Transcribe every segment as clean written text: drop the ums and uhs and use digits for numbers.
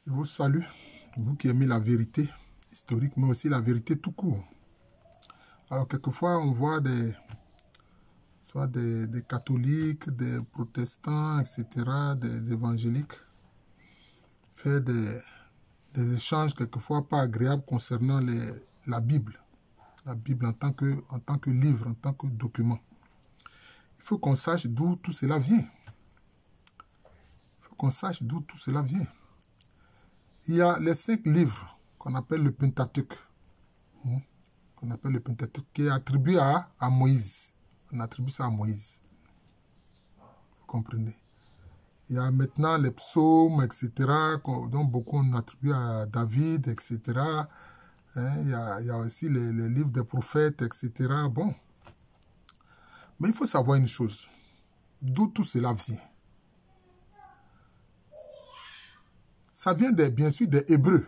Je vous salue, vous qui aimez la vérité historique, mais aussi la vérité tout court. Alors, quelquefois, on voit soit des catholiques, des protestants, etc., des évangéliques, faire des échanges quelquefois pas agréables concernant la Bible. La Bible en tant que livre, en tant que document. Il faut qu'on sache d'où tout cela vient. Il faut qu'on sache d'où tout cela vient. Il y a les 5 livres qu'on appelle le Pentateuque. Qu'on appelle le Pentateuque, qui est attribué à Moïse. On attribue ça à Moïse. Vous comprenez? Il y a maintenant les psaumes, etc., dont beaucoup on attribue à David, etc. Il y a aussi les livres des prophètes, etc. Bon. Mais il faut savoir une chose. D'où tout cela vient? Ça vient bien sûr des Hébreux.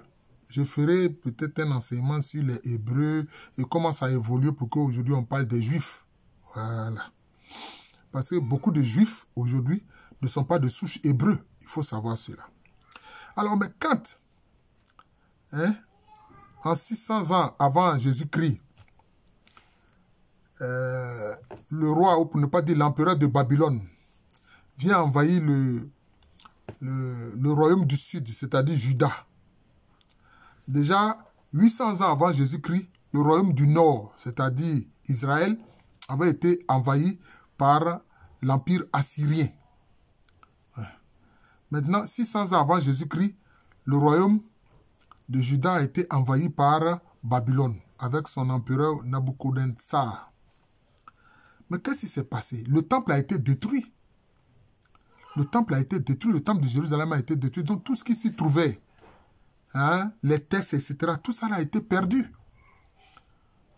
Je ferai peut-être un enseignement sur les Hébreux et comment ça évolue pour qu'aujourd'hui on parle des Juifs. Voilà. Parce que beaucoup de Juifs aujourd'hui ne sont pas de souche hébreu. Il faut savoir cela. Alors, mais quand, en 600 ans avant Jésus-Christ, le roi, ou pour ne pas dire l'empereur de Babylone, vient envahir le royaume du sud, c'est-à-dire Juda. Déjà, 800 ans avant Jésus-Christ, le royaume du nord, c'est-à-dire Israël, avait été envahi par l'empire assyrien. Maintenant, 600 ans avant Jésus-Christ, le royaume de Juda a été envahi par Babylone, avec son empereur Nabuchodonosor. Mais qu'est-ce qui s'est passé? Le temple a été détruit. Le temple a été détruit, le temple de Jérusalem a été détruit. Donc tout ce qui s'y trouvait, les textes, etc., tout ça a été perdu.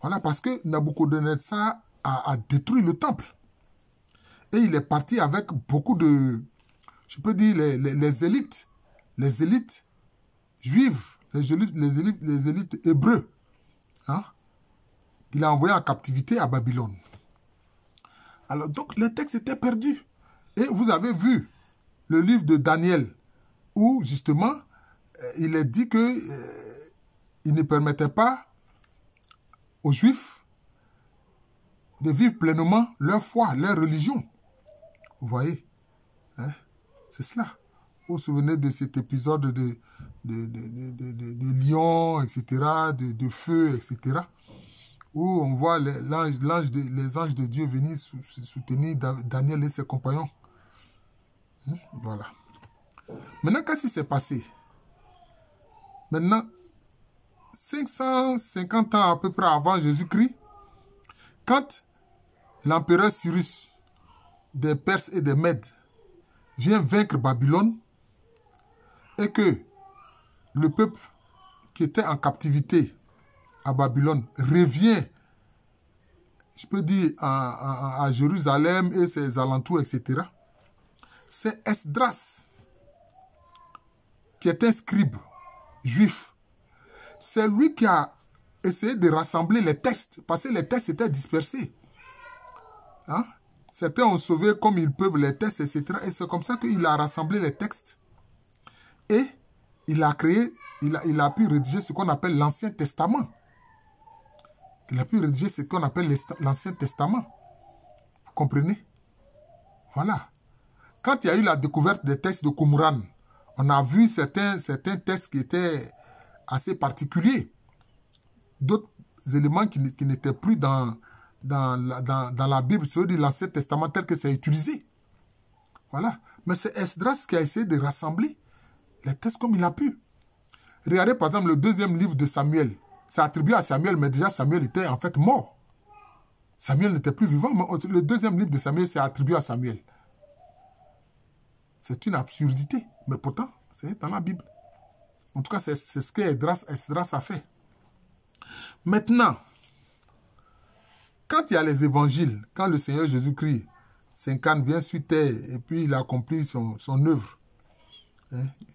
Voilà, parce que Nabuchodonosor a détruit le temple. Et il est parti avec beaucoup de, je peux dire, les élites juives, les élites hébreux. Il a envoyé en captivité à Babylone. Alors, donc, les textes étaient perdus. Et vous avez vu le livre de Daniel, où, justement, il est dit que il ne permettait pas aux Juifs de vivre pleinement leur foi, leur religion. Vous voyez, c'est cela. Vous vous souvenez de cet épisode de lion, etc., de feu, etc., où on voit les anges de Dieu venir soutenir Daniel et ses compagnons. Voilà. Maintenant, qu'est-ce qui s'est passé? Maintenant, 550 ans à peu près avant Jésus-Christ, quand l'empereur Cyrus des Perses et des Mèdes vient vaincre Babylone et que le peuple qui était en captivité à Babylone revient, je peux dire, à Jérusalem et ses alentours, etc. C'est Esdras, qui est un scribe juif. C'est lui qui a essayé de rassembler les textes, parce que les textes étaient dispersés. Certains ont sauvé comme ils peuvent les textes, etc. Et c'est comme ça qu'il a rassemblé les textes. Et il a créé, il a pu rédiger ce qu'on appelle l'Ancien Testament. Il a pu rédiger ce qu'on appelle l'Ancien Testament. Vous comprenez? Voilà. Quand il y a eu la découverte des textes de Qumran, on a vu certains textes qui étaient assez particuliers. D'autres éléments qui n'étaient plus dans la Bible, c'est-à-dire l'Ancien Testament tel que c'est utilisé. Voilà. Mais c'est Esdras qui a essayé de rassembler les textes comme il a pu. Regardez par exemple le 2e livre de Samuel. C'est attribué à Samuel, mais déjà Samuel était en fait mort. Samuel n'était plus vivant, mais le 2e livre de Samuel, c'est attribué à Samuel. C'est une absurdité, mais pourtant, c'est dans la Bible. En tout cas, c'est ce que Esdras a fait. Maintenant, quand il y a les évangiles, quand le Seigneur Jésus-Christ s'incarne, vient sur terre, et puis il accomplit son œuvre,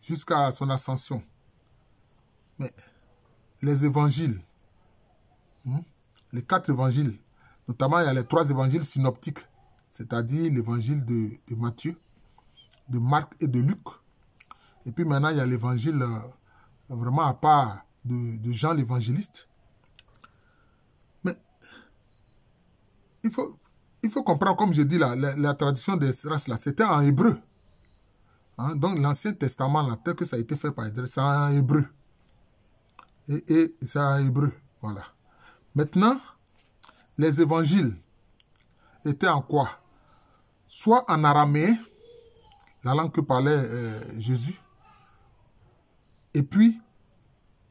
jusqu'à son ascension. Mais les évangiles, les 4 évangiles, notamment il y a les 3 évangiles synoptiques, c'est-à-dire l'évangile de Matthieu, de Marc et de Luc. Et puis maintenant, il y a l'évangile vraiment à part de Jean l'évangéliste. Mais il faut comprendre, comme je dis, la traduction des races, là, c'était en hébreu. Hein? Donc l'Ancien Testament, là, tel que ça a été fait par Esdras, c'est en hébreu. Et c'est en hébreu. Voilà. Maintenant, les évangiles étaient en quoi? Soit en araméen, la langue que parlait Jésus, et puis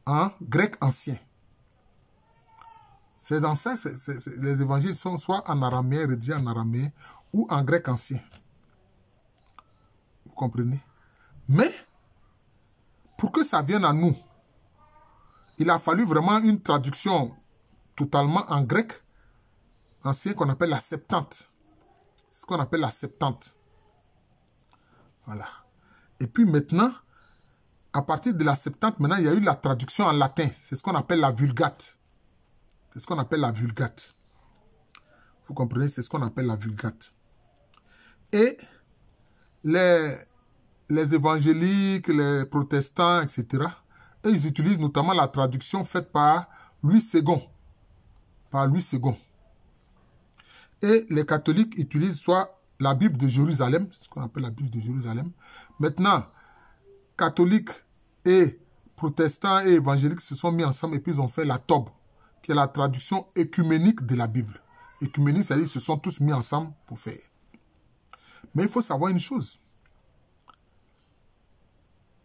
en grec ancien. C'est dans ça, les évangiles sont soit en araméen, rédigés en araméen, ou en grec ancien. Vous comprenez? Mais, pour que ça vienne à nous, il a fallu vraiment une traduction totalement en grec ancien qu'on appelle la Septante. C'est ce qu'on appelle la Septante. Voilà. Et puis maintenant, à partir de la Septante, maintenant, il y a eu la traduction en latin. C'est ce qu'on appelle la Vulgate. C'est ce qu'on appelle la Vulgate. Vous comprenez? C'est ce qu'on appelle la Vulgate. Et les évangéliques, les protestants, etc., eux, ils utilisent notamment la traduction faite par Louis II. Par Louis II. Et les catholiques utilisent soit la Bible de Jérusalem, c'est ce qu'on appelle la Bible de Jérusalem. Maintenant, catholiques et protestants et évangéliques se sont mis ensemble et puis ils ont fait la Tob, qui est la traduction écuménique de la Bible. Écuménique, c'est-à-dire qu'ils se sont tous mis ensemble pour faire. Mais il faut savoir une chose.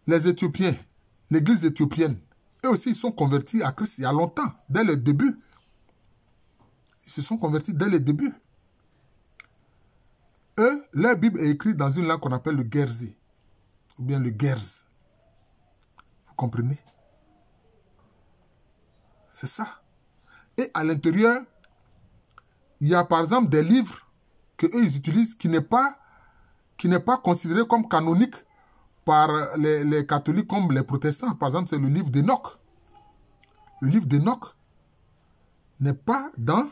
Les Éthiopiens, l'église éthiopienne, eux aussi, ils sont convertis à Christ il y a longtemps, dès le début. Ils se sont convertis dès le début. Eux, leur Bible est écrite dans une langue qu'on appelle le Guerzi, ou bien le Gerz. Vous comprenez? C'est ça. Et à l'intérieur, il y a par exemple des livres qu'eux, ils utilisent qui n'est pas considéré comme canonique par les catholiques comme les protestants. Par exemple, c'est le livre d'Enoch. Le livre d'Enoch n'est pas dans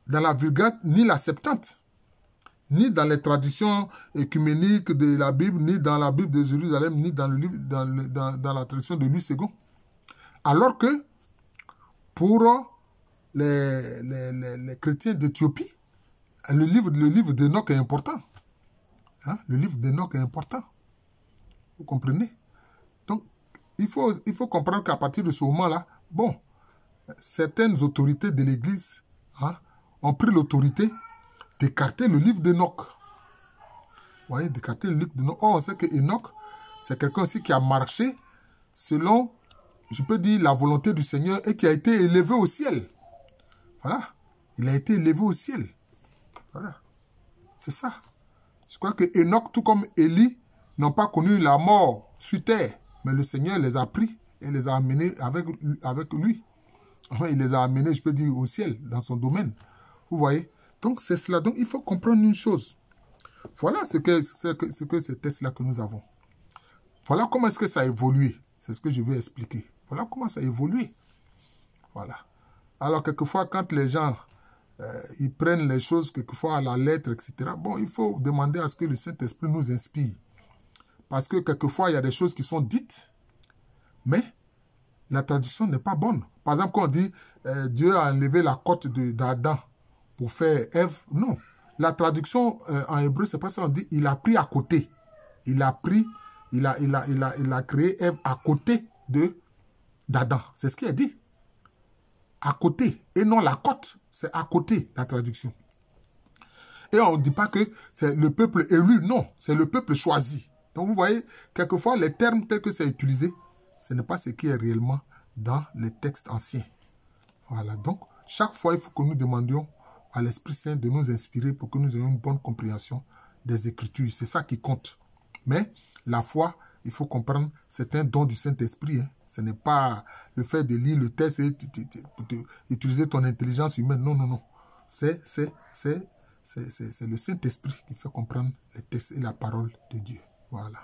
la Vulgate ni la Septante, ni dans les traditions écuméniques de la Bible, ni dans la Bible de Jérusalem, ni dans la tradition de Louis II. Alors que pour les chrétiens d'Éthiopie, le livre d'Enoch est important. Hein? Le livre d'Enoch est important. Vous comprenez? Donc, il faut comprendre qu'à partir de ce moment-là, bon, certaines autorités de l'Église ont pris l'autorité d'écarter le livre d'Enoch. Vous voyez, d'écarter le livre d'Enoch. Or, on sait que Enoch, c'est quelqu'un aussi qui a marché selon, je peux dire, la volonté du Seigneur et qui a été élevé au ciel. Voilà. Il a été élevé au ciel. Voilà. C'est ça. Je crois que Enoch, tout comme Élie, n'ont pas connu la mort sur terre. Mais le Seigneur les a pris et les a amenés avec lui. Enfin, il les a amenés, je peux dire, au ciel, dans son domaine. Vous voyez? Donc, c'est cela. Donc, il faut comprendre une chose. Voilà ce que ces tests-là que nous avons. Voilà comment est-ce que ça a évolué. C'est ce que je vais expliquer. Voilà comment ça a évolué. Voilà. Alors, quelquefois, quand les gens ils prennent les choses quelquefois à la lettre, etc., bon, il faut demander à ce que le Saint-Esprit nous inspire. Parce que quelquefois, il y a des choses qui sont dites, mais la traduction n'est pas bonne. Par exemple, quand on dit Dieu a enlevé la côte d'Adam pour faire Ève, non. La traduction en hébreu, c'est pas ça, on dit il a pris à côté. Il a créé Ève à côté d'Adam. C'est ce qui est dit. À côté. Et non la côte. C'est à côté, la traduction. Et on ne dit pas que c'est le peuple élu. Non, c'est le peuple choisi. Donc vous voyez, quelquefois, les termes tels que c'est utilisé, ce n'est pas ce qui est réellement dans les textes anciens. Voilà. Donc, chaque fois, il faut que nous demandions à l'Esprit Saint de nous inspirer pour que nous ayons une bonne compréhension des Écritures. C'est ça qui compte. Mais la foi, il faut comprendre, c'est un don du Saint-Esprit. Hein. Ce n'est pas le fait de lire le texte et utiliser ton intelligence humaine. Non, non, non. C'est le Saint-Esprit qui fait comprendre les textes et la parole de Dieu. Voilà.